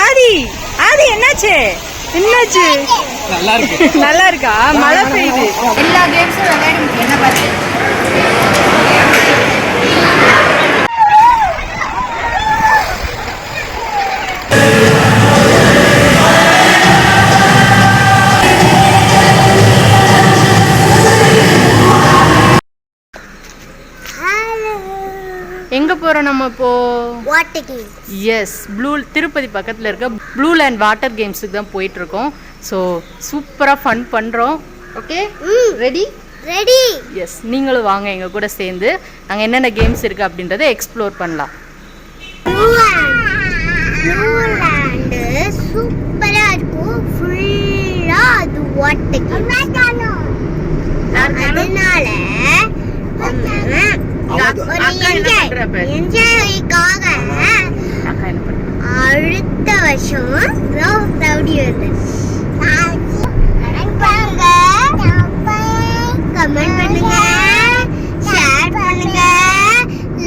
ஆதி ஆதி என்னாச்சு என்னாச்சு? நல்லா இருக்கா? மழை பெய்யுது. எல்லா கேம்ஸும் விளையாடி என்ன பார்த்து எங்க போறோம் நம்ம இப்போ? Water game. எஸ், திருப்பதி பக்கத்துல இருக்க ப்ளூ லேண்ட் வாட்டர் கேம்ஸுக்கு தான் போயிட்டு இருக்கோம். ஸோ சூப்பரா ஃபன் பண்றோம். Okay, ready? ரெடி. எஸ், நீங்களும் வாங்க எங்க கூட சேர்ந்து நாங்க என்னென்ன கேம்ஸ் இருக்கு அப்படின்றத எக்ஸ்ப்ளோர் பண்ணலாம். சூப்பரா இருக்கும். ஃபுல்லா அது வாட்டர் கேம். அதனால அடுத்த வருஷம் கமெண்ட் பண்ணுங்க, ஷேர் பண்ணுங்க,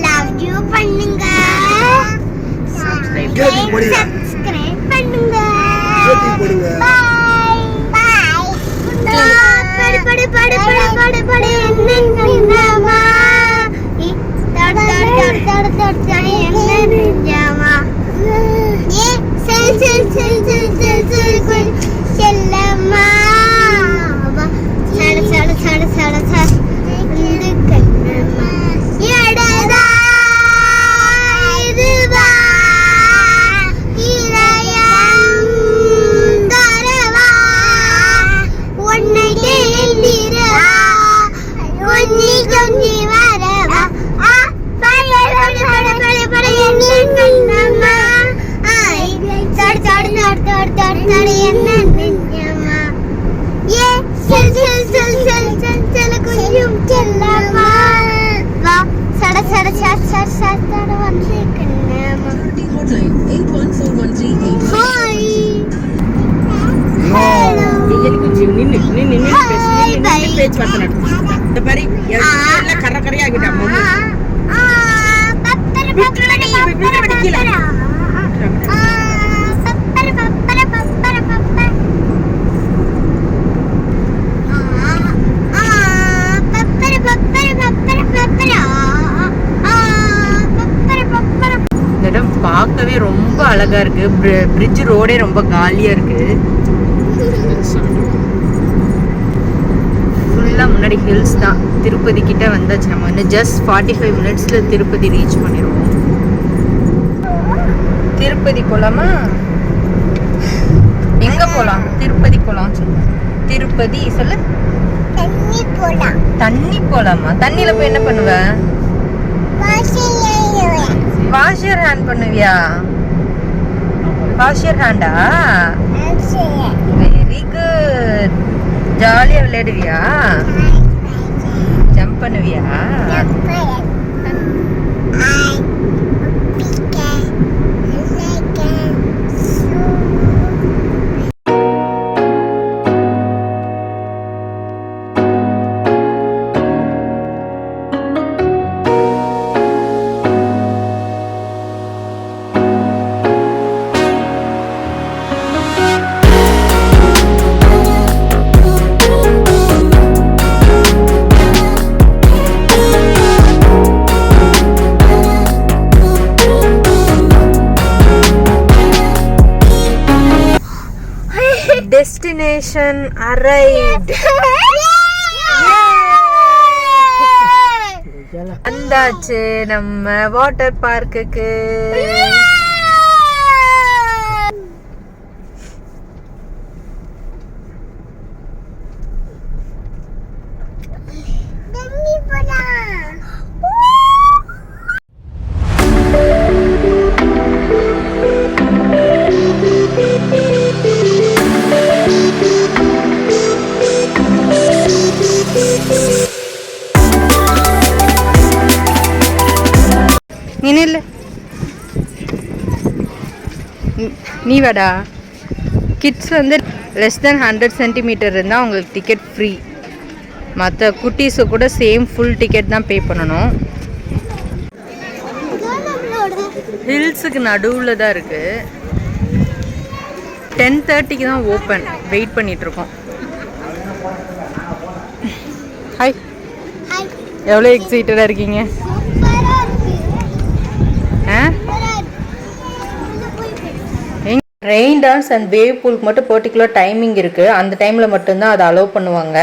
லவ் யூ பண்ணுங்க, சப்ஸ்கிரைப் பண்ணுங்க. படு படு படு படு படு படு என்னமா பார்க்கவே ரொம்ப அழகா இருக்கு. பிரிட்ஜ் ரோடே ரொம்ப காலியா இருக்கு. ஃபுல்லா முன்னாடி ஹில்ஸ் தான். திருப்பதி கிட்ட வந்தாச்சு. நம்ம வந்து ஜஸ்ட் 45 மினிட்ஸ்ல திருப்பதி ரீச் பண்ணிடுவோம். திருப்பதி போலாமா? எங்க போலாம்? திருப்பதி போலாம். திருப்பதி சொல்லு. தண்ணி போலாம். தண்ணி போலாமா? தண்ணில போய் என்ன பண்ணுவ? வாஷ் யுவர் ஹேண்ட் பண்ணுவியா? வாஷ் யுவர் ஹேண்டா? Very good. ஜாலியா விளையாடுவியா? ஜம்ப் பண்ணுவியா? Destination arrived. வந்தாச்சு நம்ம வாட்டர் பார்க்குக்கு. நீ வாடா. கிட்ஸ் வந்து லெஸ் தென் 100 சென்டிமீட்டர் இருந்தால் உங்களுக்கு டிக்கெட் ஃப்ரீ. மற்ற குட்டீஸு கூட சேம் ஃபுல் டிக்கெட் தான் பே பண்ணணும். ஹில்ஸுக்கு நடுவில் தான் இருக்குது. 10:30க்கு தான் ஓப்பன். வெயிட் பண்ணிகிட்ருக்கோம். ஹாய், எவ்வளோ எக்ஸைட்டடாக இருக்கீங்க? ரெயின் டான்ஸ் அண்ட் வேவ் பூலுக்கு மட்டும் பர்டிகுலர் டைமிங் இருக்குது. அந்த டைமில் மட்டும்தான் அதை அலோவ் பண்ணுவாங்க.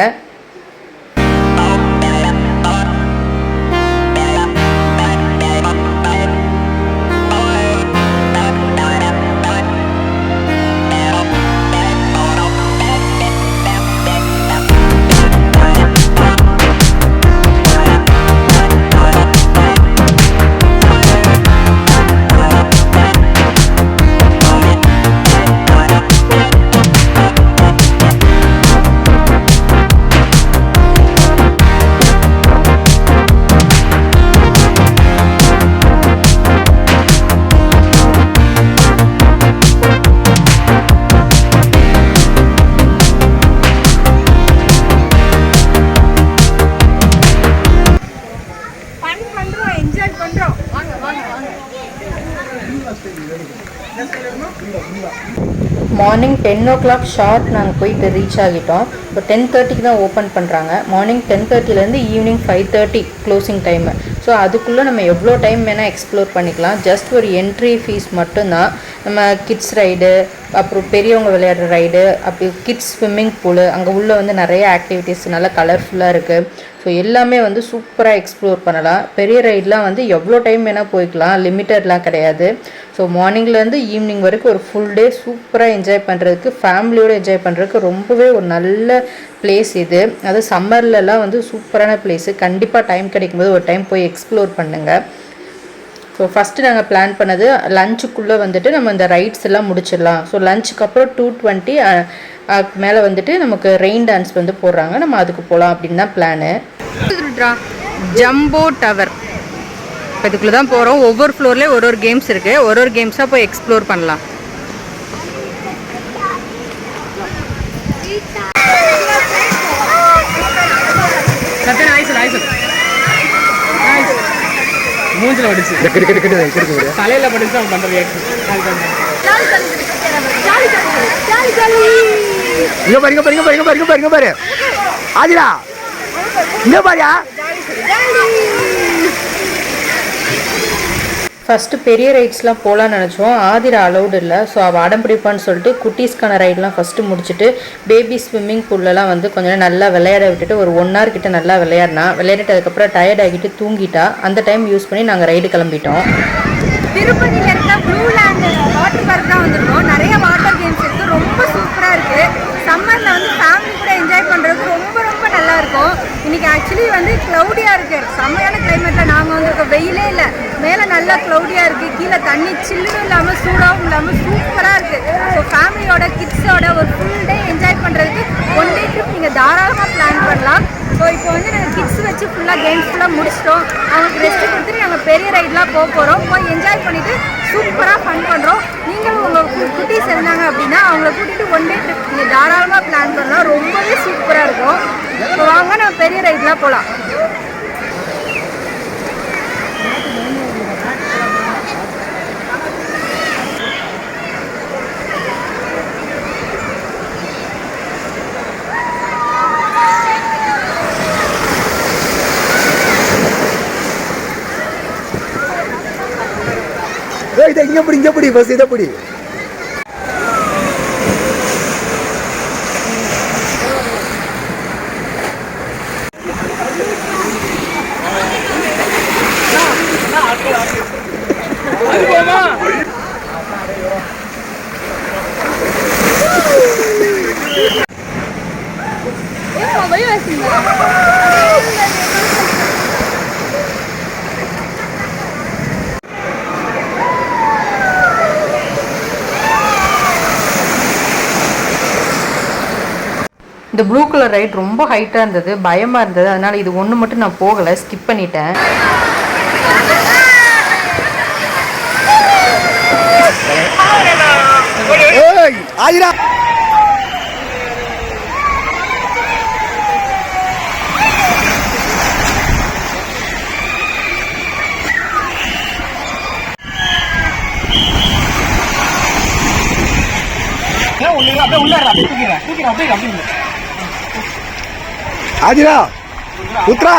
மார்னிங் 10 o'clock ஷார்ட் நாங்கள் போயிட்டு ரீச் ஆகிட்டோம். இப்போ 10:30க்கு தான் ஓப்பன் பண்ணுறாங்க. மார்னிங் 10:30லேருந்து ஈவினிங் 5:30 க்ளோசிங் டைமு. ஸோ அதுக்குள்ளே நம்ம எவ்வளோ டைம் வேணால் எக்ஸ்ப்ளோர் பண்ணிக்கலாம். ஜஸ்ட் ஒரு என்ட்ரி ஃபீஸ் மட்டும்தான். நம்ம கிட்ஸ் ரைடு, அப்புறம் பெரியவங்க விளையாடுற ரைடு, அப்படி கிட்ஸ் ஸ்விம்மிங் பூலு, அங்கே உள்ளே வந்து நிறைய ஆக்டிவிட்டீஸ் நல்லா கலர்ஃபுல்லாக இருக்குது. ஸோ எல்லாமே வந்து சூப்பராக எக்ஸ்ப்ளோர் பண்ணலாம். பெரிய ரைடெலாம் வந்து எவ்வளோ டைம் வேணால் போய்க்கலாம், லிமிட்டட்லாம் கிடையாது. ஸோ மார்னிங்லேருந்து ஈவினிங் வரைக்கும் ஒரு ஃபுல் டே சூப்பராக என்ஜாய் பண்ணுறதுக்கு, ஃபேமிலியோடு என்ஜாய் பண்ணுறதுக்கு ரொம்பவே ஒரு நல்ல பிளேஸ் இது. அது சம்மர்லலாம் வந்து சூப்பரான பிளேஸு. கண்டிப்பாக டைம் கிடைக்கும்போது ஒரு டைம் போய் எக்ஸ்ப்ளோர் பண்ணுங்கள். ஸோ ஃபஸ்ட்டு நாங்கள் பிளான் பண்ணது லஞ்சுக்குள்ளே வந்துட்டு நம்ம இந்த ரைட்ஸ் எல்லாம் முடிச்சிடலாம். ஸோ லஞ்சுக்கு அப்புறம் 2:20 மேலே வந்துட்டு நமக்கு ரெயின் டான்ஸ் வந்து போடுறாங்க, நம்ம அதுக்கு போகலாம் அப்படின்னு தான் பிளானு. ஜம்போ டவர் இப்போ இதுக்குள்ளே தான் போகிறோம். ஒவ்வொரு ஃப்ளோர்லேயும் ஒரு கேம்ஸ் இருக்குது. ஒரு கேம்ஸாக போய் எக்ஸ்ப்ளோர் பண்ணலாம். மூஞ்சில வடிச்சு தலையில படிச்சு அவன் பண்ற ரியாக்ஷன். இங்க பாரு ஆதிரா, இங்க பாரியா. ஃபஸ்ட்டு பெரிய ரைட்ஸ்லாம் போகலான்னு நினச்சோம். ஆதிரா அலௌடு இல்லை. ஸோ அவள் அடம் பிடிப்பான்னு சொல்லிட்டு குட்டீஸ்க்கான ரைடெலாம் ஃபஸ்ட்டு முடிச்சுட்டு பேபி ஸ்விம்மிங் பூல்லலாம் வந்து கொஞ்சம் நல்லா விளையாட விட்டுட்டு ஒரு 1 hour கிட்ட நல்லா விளையாடிட்டு அதுக்கப்புறம் டயர்ட் ஆகிட்டு தூங்கிட்டா. அந்த டைம் யூஸ் பண்ணி நாங்கள் ரைடு கிளம்பிட்டோம். திருப்பதியில் இருக்க ப்ளூ லேண்ட் வாட்டர் பார்க் தான் வந்திருக்கோம். நிறைய வாட்டர் கேம்ஸ் இருக்குது. ரொம்ப சூப்பராக இருக்குது. சம்மரில் வந்து ஃபேமிலி கூட என்ஜாய் பண்ணுறதுக்கு ரொம்ப நல்லா இருக்கும். இன்றைக்கி ஆக்சுவலி வந்து க்ளவுடியாக இருக்குது. செம்மையான கிளைமேட்டில் நாங்கள் வந்திருக்கோம். வெயிலே இல்லை, மேலே நல்லா க்ளவுடியாக இருக்குது. கீழே தண்ணி சில்லும் இல்லாமல் சூடாகவும் இல்லாமல் சூப்பராக இருக்குது. ஸோ ஃபேமிலியோட கிட்ஸோட ஒரு ஃபுல் டே என்ஜாய் பண்ணுறதுக்கு 1 day ட்ரிப் நீங்கள் தாராளமாக பிளான் பண்ணலாம். ஸோ இப்போ வந்து நாங்கள் கிட்ஸ் வச்சு ஃபுல்லாக கேம்ஸ் ஃபுல்லாக முடிச்சிட்டோம். அவங்களுக்கு ரெஸ்ட்டு கொடுத்துட்டு நாங்கள் பெரிய ரைடெலாம் போகிறோம். போய் என்ஜாய் பண்ணிவிட்டு சூப்பராக ஃபன் பண்ணுறோம். நீங்களும் உங்கள் குட்டீஸ் இருந்தாங்க அப்படின்னா அவங்கள கூட்டிகிட்டு 1 day ட்ரிப் நீங்கள் தாராளமாக பிளான் பண்ணலாம். ரொம்பவே சூப்பராக இருக்கும். ஸோ வாங்க நம்ம பெரிய ரைடெலாம் போகலாம். இங்க பிடி பஸ் இதை பிடி. இந்த ப்ளூ கலர் ரைட் ரொம்ப ஹைட்டாக இருந்தது, பயமாக இருந்தது. அதனால் இது ஒன்று மட்டும் நான் போகலை, ஸ்கிப் பண்ணிட்டேன். ஆயிரா ஆதிரா உத்ரா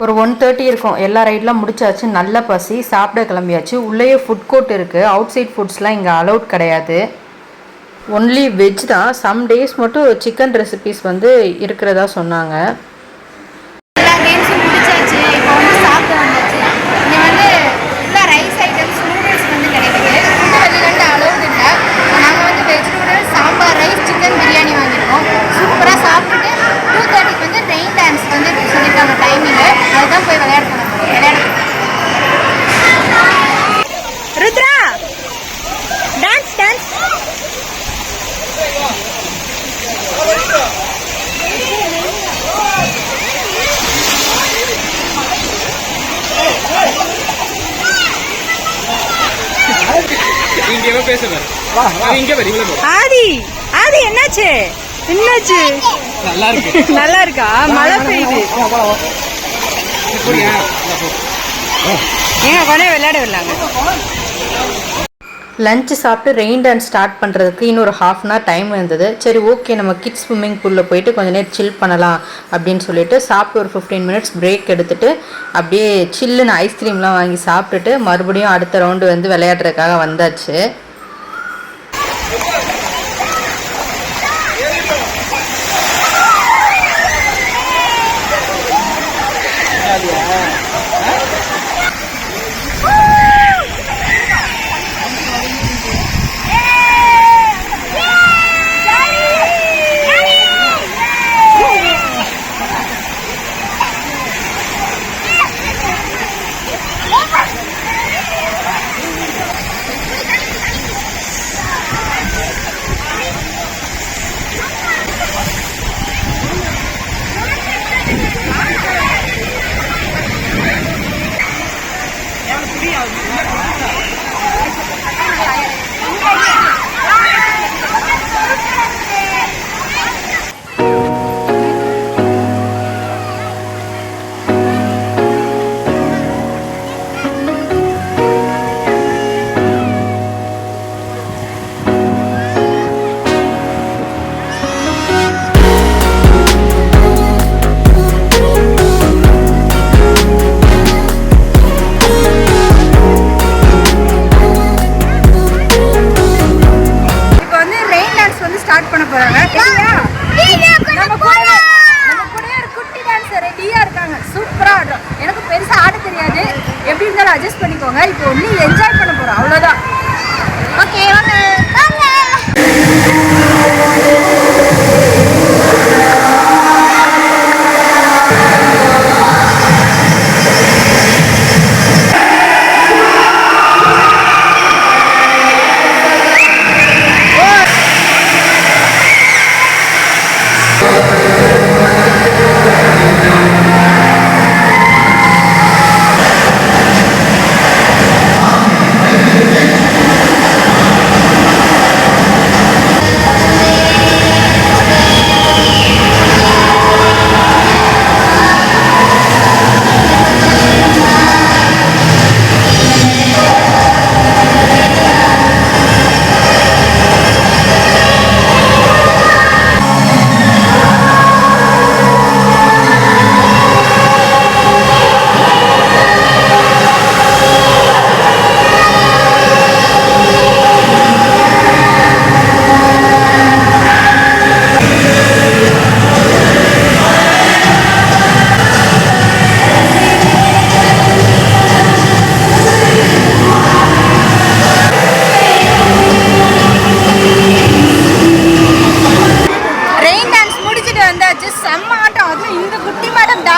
ஒரு 1:30 இருக்கும். எல்லா ரைட்லாம் முடிச்சாச்சு. நல்ல பசி, சாப்பிட கிளம்பியாச்சு. உள்ளேயே ஃபுட் கோர்ட் இருக்குது. அவுட் சைட் ஃபுட்ஸ்லாம் இங்கே அலௌட் கிடையாது. ஒன்லி வெஜ் தான். சம் டேஸ் மட்டும் சிக்கன் ரெசிபீஸ் வந்து இருக்கிறதா சொன்னாங்க. எல்லா கேம்ஸும் முடிச்சாச்சு. இப்போ வந்து சாப்பிட வந்தாச்சு. இங்கே வந்து ஃபுல்லாக ரைஸ் ஐட்டம்ஸ், நூடுல்ஸ் வந்து கிடைக்குது. ஃபுட்டு வெளியிலேருந்து அலௌட் இல்லை. நாங்கள் வந்து veg noodles, sambar rice, chicken biryani வாங்கியிருக்கோம். சூப்பராக சாப்பிட்டுட்டு 2:30 வந்து ரெயின் டான்ஸ் வந்து சொல்லியிருக்காங்க டைமிங்கு. அதுதான் போய் விளையாட ருத்ரா டான்ஸ் டான்ஸ். இங்கே பேசுவேன். இங்கே ஆதி ஆதி என்னாச்சு என்னாச்சு? நல்லா இருக்கு. நல்லா இருக்கா? மழை பெய்யுது. ஏங்க கொண்டே விளையாட விடலாங்க. லஞ்சு சாப்பிட்டு ரெயின் டான்ஸ் ஸ்டார்ட் பண்ணுறதுக்கு இன்னொரு ½ அன் ஹவர் டைம் இருந்தது. சரி ஓகே, நம்ம கிட்ஸ் ஸ்விம்மிங் பூலில் போயிட்டு கொஞ்சம் நேரம் சில் பண்ணலாம் அப்படின்னு சொல்லிட்டு சாப்பிட்டு ஒரு 15 மினிட்ஸ் பிரேக் எடுத்துகிட்டு அப்படியே சில்லுன்னு ஐஸ்கிரீம்லாம் வாங்கி சாப்பிட்டுட்டு மறுபடியும் அடுத்த ரவுண்டு வந்து விளையாடுறதுக்காக வந்தாச்சு. அட்ஜஸ்ட் பண்ணிக்கோங்க. இப்போ ஒன்லி என்ஜாய் பண்ண போறோம், அவ்வளவுதான். ஓகே வாங்க.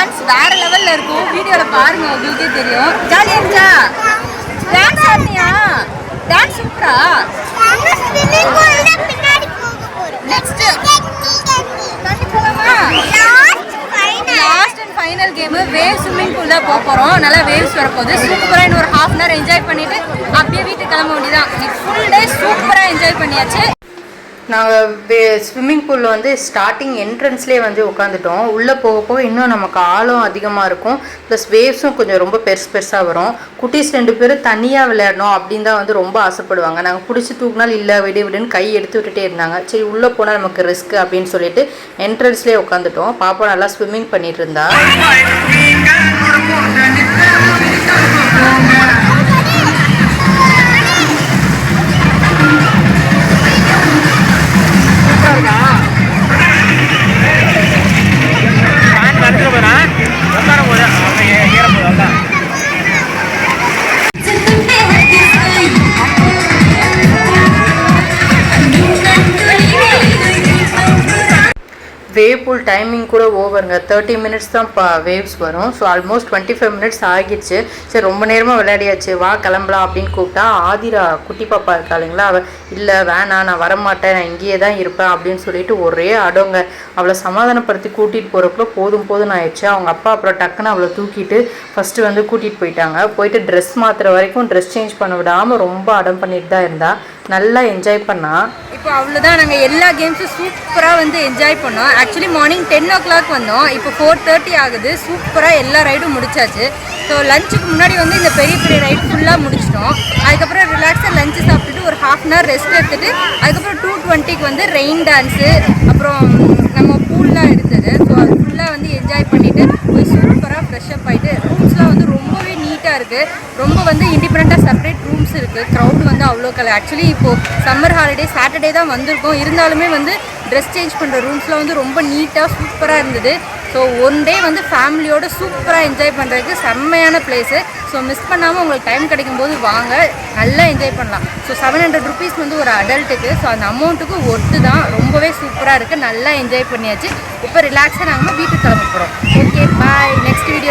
டான்ஸ் வேற லெவல்ல இருக்கும். வீடியோல பாருங்க, உங்களுக்கே தெரியும். ஜாலியா இருந்துச்சா? டான்ஸ் ஆடினியா? டான்ஸ் சூப்பரா. நெக்ஸ்ட் தண்ணி போலாமா? Last and final game wave swimming pool தான் போக போகிறோம். நல்லா வேவ்ஸ் வரப்போகுது. சூப்பராக இன்னும் ஒரு ½ hour என்ஜாய் பண்ணிவிட்டு அப்படியே வீட்டுக்கு கிளம்ப வேண்டியதான். இன்னைக்கு ஃபுல் டே சூப்பராக என்ஜாய் பண்ணியாச்சு. நாங்கள் ஸ்விம்மிங் பூலில் வந்து ஸ்டார்டிங் என்ட்ரன்ஸ்லேயே வந்து உட்காந்துட்டோம். உள்ளே போக போக இன்னும் நமக்கு ஆழம் அதிகமாக இருக்கும். ப்ளஸ் வேவ்ஸும் கொஞ்சம் ரொம்ப பெருசாக வரும். குட்டீஸ் 2 பேரும் தனியாக விளையாடணும் அப்படின்னு தான் வந்து ரொம்ப ஆசைப்படுவாங்க. நாங்கள் பிடிச்சி தூக்கினால் இல்லை விடுன்னு கை எடுத்து விட்டுட்டே இருந்தாங்க. சரி உள்ளே போனால் நமக்கு ரிஸ்க் அப்படின்னு சொல்லிட்டு என்ட்ரன்ஸ்லேயே உட்காந்துட்டோம். பாப்பா நல்லா ஸ்விம்மிங் பண்ணிட்டு இருந்தா. வேவ் பூல் டைமிங் கூட ஓவருங்க. 30 minutes தான் வேவ்ஸ் வரும். ஸோ ஆல்மோஸ்ட் 25 minutes ஆகிடுச்சு. சரி ரொம்ப நேரமாக விளையாடியாச்சு, வா கிளம்பலாம் அப்படின்னு கூப்பிட்டா ஆதிரா குட்டி பாப்பா இருக்கா இல்லைங்களா, அவள் இல்லை வேணாம் நான் வரமாட்டேன், நான் இங்கேயே தான் இருப்பேன் அப்படின்னு சொல்லிட்டு ஒரே அடங்க. அவளை சமாதானப்படுத்தி கூட்டிகிட்டு போகிறப்போ போதும் ஆயிடுச்சு. அவங்க அப்பா அப்புறம் டக்குன்னு அவளை தூக்கிட்டு ஃபஸ்ட்டு வந்து கூட்டிகிட்டு போயிட்டாங்க. போயிட்டு ட்ரெஸ் மாற்றுற வரைக்கும் ட்ரெஸ் சேஞ்ச் பண்ண விடாமல் ரொம்ப அடம் பண்ணிட்டு தான் இருந்தா. நல்லா என்ஜாய் பண்ணா. இப்போ அவ்வளோதான், நாங்கள் எல்லா கேம்ஸும் சூப்பராக வந்து என்ஜாய் பண்ணோம். ஆக்சுவலி மார்னிங் 10 o'clock வந்தோம். இப்போ 4:30 ஆகுது. சூப்பராக எல்லா ரைடும் முடிச்சாச்சு. ஸோ லஞ்சுக்கு முன்னாடி வந்து இந்த பெரிய ரைடு ஃபுல்லாக முடிச்சிட்டோம். அதுக்கப்புறம் ரிலாக்ஸாக லஞ்சு சாப்பிட்டுட்டு ஒரு ½ hour ரெஸ்ட் எடுத்துகிட்டு அதுக்கப்புறம் 2:20 வந்து ரெயின் டான்ஸு அப்புறம் நம்ம பூல்லாம் இருந்தது. ஸோ அது ஃபுல்லாக வந்து என்ஜாய் பண்ணிவிட்டு போய் சூப்பராக ஃப்ரெஷ்அப் ஆகிட்டு ரூம்ஸ்லாம் வந்து ரொம்பவே நீட்டாக இருக்குது. ரொம்ப வந்து இண்டிபெண்ட்டாக செப்பரேட் ரூம்ஸ் இருக்குது. க்ரௌட் வந்து அவ்வளோ ஆக்சுவலி இப்போது சம்மர் ஹாலிடே சாட்டர்டே தான் வந்திருக்கோம். இருந்தாலுமே வந்து ட்ரெஸ் சேஞ்ச் பண்ணுற ரூம்ஸ்லாம் வந்து ரொம்ப நீட்டாக சூப்பராக இருந்தது. ஸோ ஒன் டே வந்து ஃபேமிலியோடு சூப்பராக என்ஜாய் பண்ணுறதுக்கு செம்மையான பிளேஸு. ஸோ மிஸ் பண்ணாமல் உங்களுக்கு டைம் கிடைக்கும்போது வாங்க, நல்லா என்ஜாய் பண்ணலாம். ஸோ 700 rupees வந்து ஒரு அடல்ட்டுக்கு. ஸோ அந்த அமௌண்ட்டுக்கு ஒர்த்து தான். ரொம்பவே சூப்பராக இருக்குது. நல்லா என்ஜாய் பண்ணியாச்சு. இப்போ ரிலாக்ஸாக நாங்கள் வீட்டுக்கு கிளம்ப போகிறோம். Okay bye. Next video